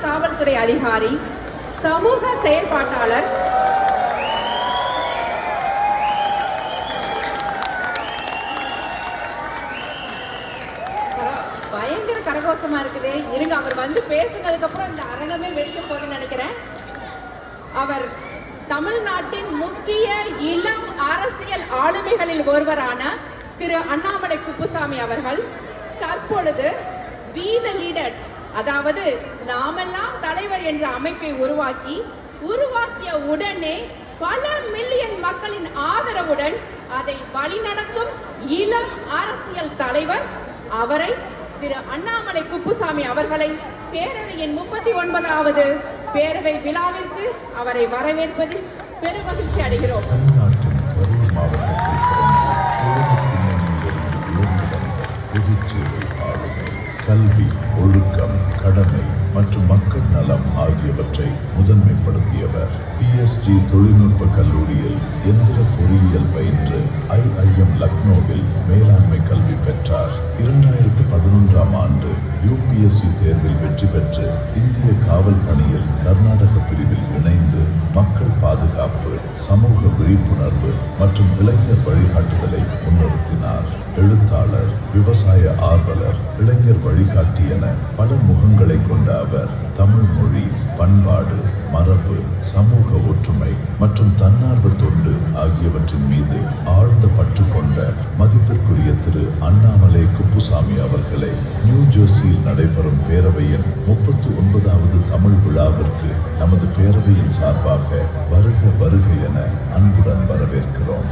காவல்துறை அதிகாரி, சமூக செயற்பாட்டாளர், பயங்கர கரகோஷமா இருக்குது. இருங்க, அவர் வந்து பேசுனதுக்கு அப்புறம் இந்த அரங்கமே வெடிக்க போகுதுன்னு நினைக்கிறேன். அவர் தமிழ்நாட்டின் முக்கிய இளம் அரசியல் ஆளுமைகளில் ஒருவரான திரு அண்ணாமலை குப்புசாமி அவர்கள் தற்பொழுது We the Leaders, அதாவது நாமெல்லாம் தலைவர் என்ற அமைப்பை உருவாக்கிய உடனே பல மில்லியன் மக்களின் ஆதரவுடன் அதை வழிநடத்தும் இளம் அரசியல் தலைவர் அவரை திரு அண்ணாமலை குப்புசாமி அவர்களை பேரவையின் 39வது பேரவை விழாவிற்கு அவரை வரவேற்பதில் பெருமகிழ்ச்சி அடைகிறோம். தமிழ்நாட்டின் கரூர் மாவட்டத்தில் புதுச்சேரி ஆளுமை, கல்வி, ஒழுக்கம், கடமை மற்றும் மக்கள் நலம் ஆகியவற்றை முதன்மைப்படுத்தியவர். PSG தொழில்நுட்ப கல்லூரியில் எந்திர பொறியியல் பயின்று IIM லக்னோவில் மேலாண்மை கல்வி பெற்றார். 2011ஆம் ஆண்டு UPSC தேர்வில் வெற்றி பெற்று இந்திய காவல் பணியில் கர்நாடக பிரிவில் இணைந்து மக்கள் பாதுகாப்பு, சமூக விழிப்புணர்வு மற்றும் இளைஞர் வழிகாட்டுதலை முன்னிறுத்தினார். எழுத்தாளர், விவசாய ஆர்வலர், இளைஞர் வழிகாட்டி என பல முகங்களை கொண்ட அவர் தமிழ் மொழி, பண்பாடு, மரபு, சமூக ஒற்றுமை மற்றும் தன்னார்வ தொண்டு ஆகியவற்றின் மீது ஆழ்ந்த பற்று கொண்ட மதிப்பிற்குரிய திரு அண்ணாமலை குப்புசாமி அவர்களை நியூ ஜெர்சியில் நடைபெறும் பேரவையின் 39வது தமிழ் விழாவிற்கு நமது பேரவையின் சார்பாக வருக வருக என அன்புடன் வரவேற்கிறோம்.